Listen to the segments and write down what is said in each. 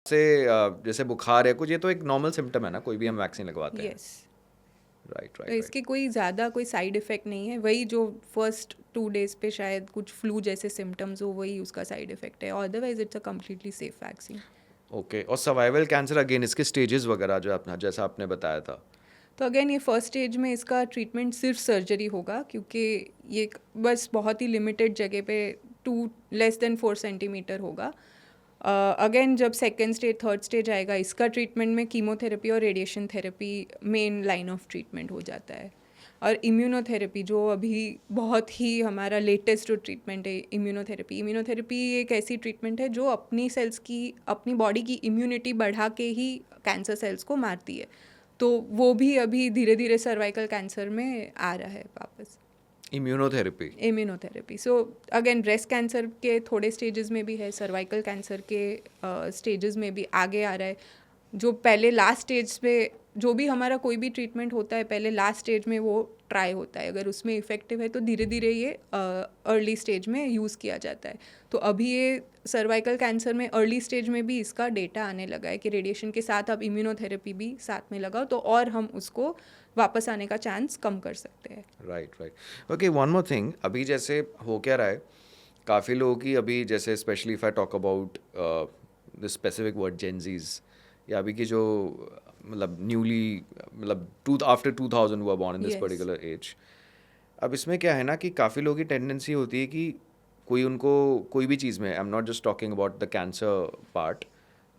से जैसे बुखार है कुछ, ये तो एक नॉर्मल सिम्टम है ना, कोई भी हम वैक्सीन लगवाते हैं। यस। राइट तो राइट राइट। इसके कोई ज़्यादा कोई साइड इफ़ेक्ट नहीं है, वही जो फर्स्ट 2 days पे शायद कुछ फ्लू जैसे सिम्टम्स हो, वही उसका साइड इफ़ेक्ट है। Otherwise it's a completely safe vaccine. Okay, और सर्वाइवल कैंसर अगेन इसके स्टेजेस वगैरह जो अपना जैसा आपने बताया था। तो अगेन ये फर्स्ट स्टेज में इसका ट्रीटमेंट सिर्फ सर्जरी होगा, क्योंकि ये बस बहुत ही लिमिटेड जगह पे 2 <4 cm होगा। अगेन जब सेकेंड स्टेज थर्ड स्टेज आएगा, इसका ट्रीटमेंट में कीमोथेरेपी और radiation therapy main line of treatment हो जाता है। और इम्यूनोथेरेपी जो अभी बहुत ही हमारा लेटेस्ट जो ट्रीटमेंट है, इम्यूनोथेरेपी एक ऐसी ट्रीटमेंट है जो अपनी सेल्स की, अपनी बॉडी की इम्यूनिटी बढ़ा के ही कैंसर सेल्स को मारती है। तो वो भी अभी धीरे धीरे सर्वाइकल कैंसर में आ रहा है वापस, immunotherapy. Immunotherapy. So again breast cancer के थोड़े स्टेजेस में भी है, सर्वाइकल कैंसर के स्टेजेस में भी आगे आ रहा है। जो पहले लास्ट स्टेज पे जो भी हमारा कोई भी ट्रीटमेंट होता है, पहले लास्ट स्टेज में वो ट्राई होता है, अगर उसमें इफेक्टिव है तो धीरे धीरे ये अर्ली स्टेज में यूज़ किया जाता है। तो अभी ये सर्वाइकल कैंसर में अर्ली स्टेज में भी इसका डेटा आने लगा है कि रेडिएशन के साथ अब इम्यूनोथेरेपी भी साथ में लगाओ, तो और हम उसको वापस आने का चांस कम कर सकते हैं। Right right. Okay, one more thing, अभी जैसे हो क्या रहा है, काफ़ी लोगों की अभी जैसे specially if I talk about the specific word Gen Zs, या अभी की जो मतलब न्यूली मतलब टू आफ्टर 2000 हुआ born in this yes. Particular age. अब इसमें क्या है ना कि काफ़ी लोगों की टेंडेंसी होती है कि कोई उनको कोई भी चीज़ में, I am not just talking about the cancer part,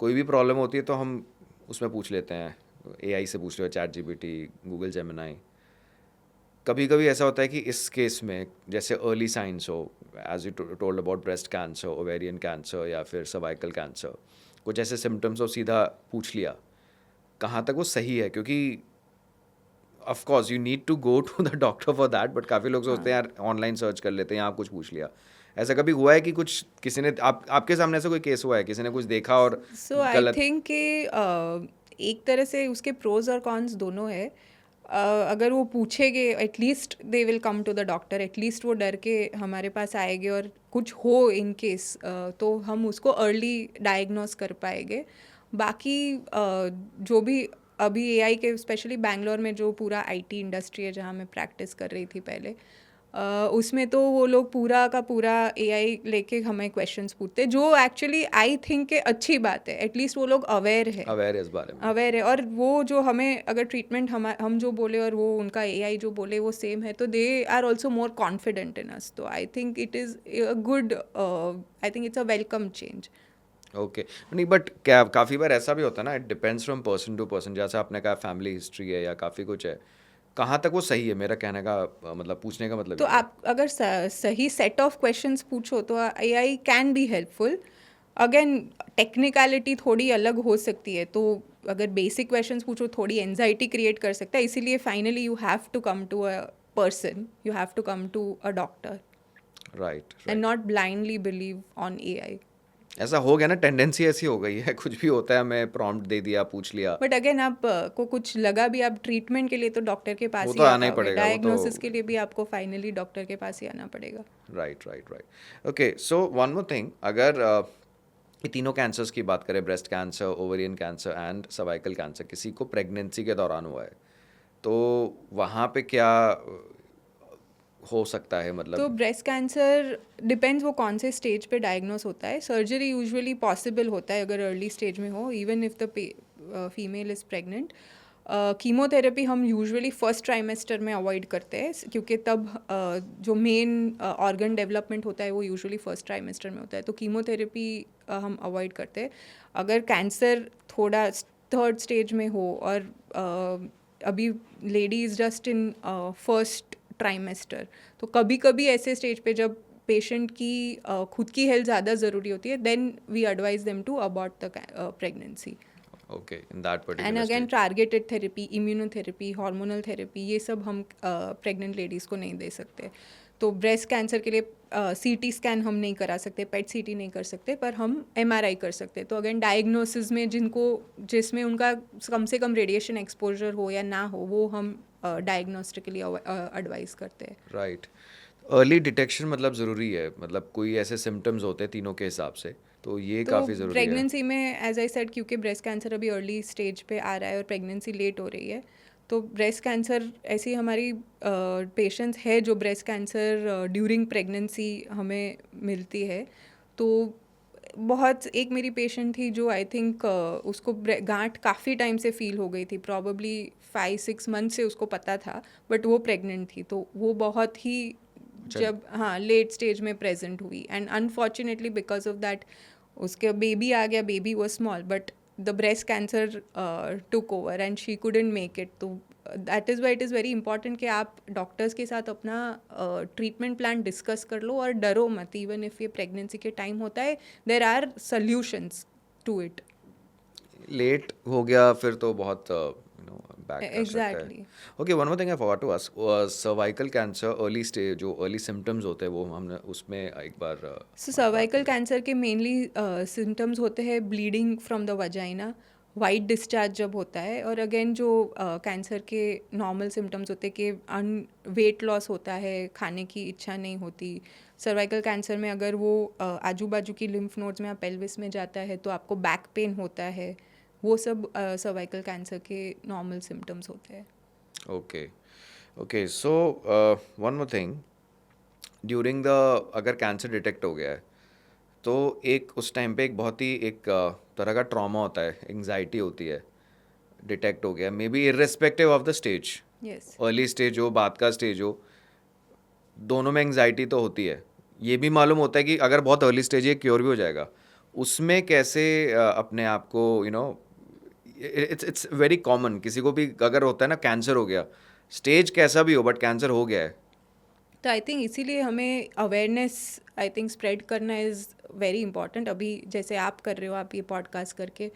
कोई भी प्रॉब्लम होती है तो हम उसमें पूछ लेते हैं, एआई से पूछ लो, चैट जीपीटी, गूगल जेमिनाई। कभी कभी ऐसा होता है कि इस केस में जैसे अर्ली साइंस हो, as you told about breast cancer, ovarian cancer या फिर सर्वाइकल कैंसर, कुछ ऐसे सिम्टम्स हो सीधा पूछ लिया, कहाँ तक वो सही है? क्योंकि of course you need to go to the doctor for that, but काफ़ी लोग सोचते हैं हाँ। यार ऑनलाइन सर्च कर लेते हैं, यहाँ कुछ पूछ लिया। ऐसा कभी हुआ है कि कुछ किसी ने आपके सामने ऐसा कोई केस हुआ है, किसी ने कुछ देखा और सो आई गलत? थिंक कि एक तरह से उसके प्रोज और कॉन्स दोनों है। अगर वो पूछेंगे, at least they will come to the doctor, at least वो डर के हमारे पास आएंगे, और कुछ हो इन केस तो हम उसको अर्ली डायग्नोस कर पाएंगे। बाकी जो भी अभी एआई के, स्पेशली बैंगलोर में जो पूरा आईटी इंडस्ट्री है जहाँ मैं प्रैक्टिस कर रही थी पहले, उसमें तो वो लोग पूरा का पूरा एआई लेके हमें क्वेश्चंस पूछते हैं, जो एक्चुअली आई थिंक के अच्छी बात है। एटलीस्ट वो लोग अवेयर है, अवेयर है इस बारे में? अवेयर है। और वो जो हमें अगर ट्रीटमेंट हम जो बोले और वो उनका एआई जो बोले वो सेम है, तो they are also more confident in us. तो I think it is a good, I think it's a welcome change. Okay, नहीं बट क्या काफ़ी बार ऐसा भी होता है ना, it depends from person to person, जैसे आपने कहा फैमिली हिस्ट्री है या काफ़ी कुछ है, कहाँ तक वो सही है? मेरा कहने का मतलब पूछने का मतलब तो ये है। आप अगर सही सेट ऑफ क्वेश्चंस पूछो तो AI can be helpful. Again technicality थोड़ी अलग हो सकती है, तो अगर बेसिक क्वेश्चंस पूछो थोड़ी एनजाइटी क्रिएट कर सकता है, इसीलिए finally you have to come to a person, you have to come to a doctor right and right. Not blindly believe on AI. ऐसा हो गया ना, टेंडेंसी ऐसी हो गई है, कुछ भी होता है मैं प्रॉम्प्ट दे दिया, पूछ लिया। बट अगेन आप को कुछ लगा भी, आप ट्रीटमेंट के लिए तो डॉक्टर के वो पास तो ही आ आना ही पाओगे, पड़ेगा, वो तो। डायग्नोसिस के लिए भी आपको फाइनली डॉक्टर के पास ही आना पड़ेगा। Right right right. Okay, so one more thing, अगर ये तीनों कैंसर्स की बात करें, breast cancer, ovarian cancer and cervical cancer, किसी को प्रेगनेंसी के दौरान हुआ है, तो वहाँ पे क्या हो सकता है तो मतलब? ब्रेस्ट कैंसर डिपेंड्स वो कौन से स्टेज पे डायग्नोस होता है। सर्जरी यूजुअली पॉसिबल होता है अगर अर्ली स्टेज में हो, even if the female is pregnant. Chemotherapy हम यूजुअली फर्स्ट ट्राइमेस्टर में अवॉइड करते हैं, क्योंकि तब जो मेन ऑर्गन डेवलपमेंट होता है वो यूजुअली फर्स्ट ट्राइमेस्टर में होता है, तो कीमोथेरेपी हम अवॉइड करते हैं। अगर कैंसर थोड़ा थर्ड स्टेज में हो और अभी lady is just in first trimester, तो कभी कभी ऐसे स्टेज पे जब पेशेंट की खुद की हेल्थ ज़्यादा ज़रूरी होती है, then we advise them to abort the pregnancy. Okay, in that and particular again stage. Targeted therapy, immunotherapy, hormonal therapy, ये सब हम प्रेग्नेंट लेडीज़ को नहीं दे सकते। तो ब्रेस्ट कैंसर के लिए सीटी स्कैन हम नहीं करा सकते, पेट सीटी नहीं कर सकते, पर हम एमआरआई कर सकते। तो अगेन डायग्नोसिस में जिसमें उनका कम से कम रेडिएशन एक्सपोजर हो या ना हो, वो हम डायग्नोस्टिकली एडवाइस करते हैं। राइट। अर्ली डिटेक्शन मतलब ज़रूरी है, मतलब कोई ऐसे सिम्टम्स होते हैं तीनों के हिसाब से, तो ये तो काफ़ी ज़रूरी है। प्रेगनेंसी में एज आई सेड, क्योंकि ब्रेस्ट कैंसर अभी अर्ली स्टेज पे आ रहा है और प्रेगनेंसी लेट हो रही है, तो ब्रेस्ट कैंसर ऐसी हमारी पेशेंट्स है जो ब्रेस्ट कैंसर ड्यूरिंग प्रेगनेंसी हमें मिलती है। तो बहुत, एक मेरी पेशेंट थी जो आई थिंक उसको गांठ काफ़ी टाइम से फील हो गई थी, प्रॉबली 5-6 मंथ से उसको पता था, बट वो प्रेग्नेंट थी। तो वो बहुत ही चल, जब हाँ लेट स्टेज में प्रेजेंट हुई, and unfortunately because of that उसके बेबी आ गया, baby was small but the breast cancer took over and she couldn't make it. तो that is why it is very important कि आप डॉक्टर्स के साथ अपना ट्रीटमेंट प्लान डिस्कस कर लो और डरो मत। इवन इफ़ ये प्रेगनेंसी के टाइम होता है, there are solutions to it. Late हो गया फिर तो बहुत बैक कर सकता है। Exactly. Okay, one more thing I forgot to ask, cervical cancer early stage जो अर्ली सिम्टम्स होते हैं वो हमने उसमें एक बार सो बात सर्वाइकल करी। कैंसर के मेनली सिम्टम्स होते हैं bleeding from the vagina, white discharge जब होता है, और अगेन जो कैंसर के नॉर्मल सिम्टम्स होते हैं कि वेट लॉस होता है, खाने की इच्छा नहीं होती। सर्वाइकल कैंसर में अगर वो आजू बाजू की लिम्फ नोड्स में या पेल्विस में जाता है तो आपको बैक पेन होता है। वो सब सर्वाइकल कैंसर के नॉर्मल सिम्टम्स होते हैं। Okay, okay, so one more thing, during the, अगर कैंसर डिटेक्ट हो गया है तो एक उस टाइम पे एक बहुत ही एक तरह का ट्रॉमा होता है, एंग्जाइटी होती है। डिटेक्ट हो गया, may be irrespective of the stage, yes. Early stage हो बाद का स्टेज हो, दोनों में एंग्जाइटी तो होती है। ये भी मालूम होता है कि अगर बहुत अर्ली स्टेज है क्योर भी हो जाएगा। उसमें कैसे अपने आप को इट्स वेरी कॉमन, किसी को भी अगर होता है ना कैंसर हो गया, स्टेज कैसा भी हो बट कैंसर हो गया है। तो आई थिंक इसीलिए हमें अवेयरनेस आई थिंक स्प्रेड करना इज़ वेरी इंपॉर्टेंट। अभी जैसे आप कर रहे हो, आप ये पॉडकास्ट करके,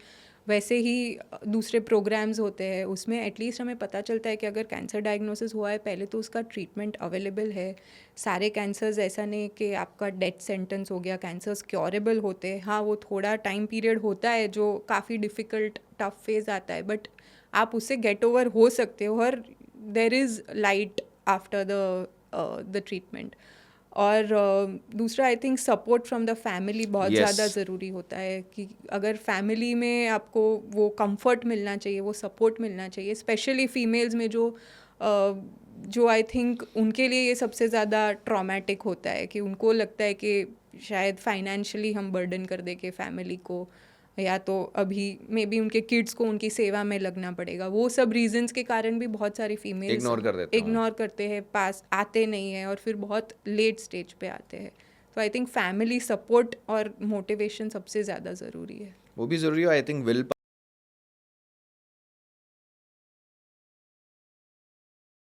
वैसे ही दूसरे प्रोग्राम्स होते हैं, उसमें एटलीस्ट हमें पता चलता है कि अगर कैंसर डायग्नोसिस हुआ है पहले तो उसका ट्रीटमेंट अवेलेबल है। सारे कैंसर्स ऐसा नहीं कि आपका डेथ सेंटेंस हो गया, कैंसर्स क्योरेबल होते हैं। हाँ, वो थोड़ा टाइम पीरियड होता है जो काफ़ी डिफ़िकल्ट टफ फेज़ आता है, बट आप उससे गेट ओवर हो सकते हो, और there is light after the treatment. और दूसरा I think support from the family बहुत यस, ज़्यादा ज़रूरी होता है कि अगर फैमिली में आपको वो कंफर्ट मिलना चाहिए, वो सपोर्ट मिलना चाहिए, स्पेशली फीमेल्स में जो आई थिंक उनके लिए ये सबसे ज़्यादा ट्रॉमेटिक होता है कि उनको लगता है कि शायद फाइनेंशियली हम बर्डन कर दे के फैमिली को, या तो अभी मे बी उनके किड्स को उनकी सेवा में लगना पड़ेगा। वो सब रीजंस के कारण भी बहुत सारी फीमेल्स इग्नोर कर देते हो। इग्नोर करते हैं, पास आते नहीं हैं और फिर बहुत लेट स्टेज पे आते हैं। तो आई थिंक फैमिली सपोर्ट और मोटिवेशन सबसे ज़्यादा ज़रूरी है। वो भी ज़रूरी है, आई थिंक विल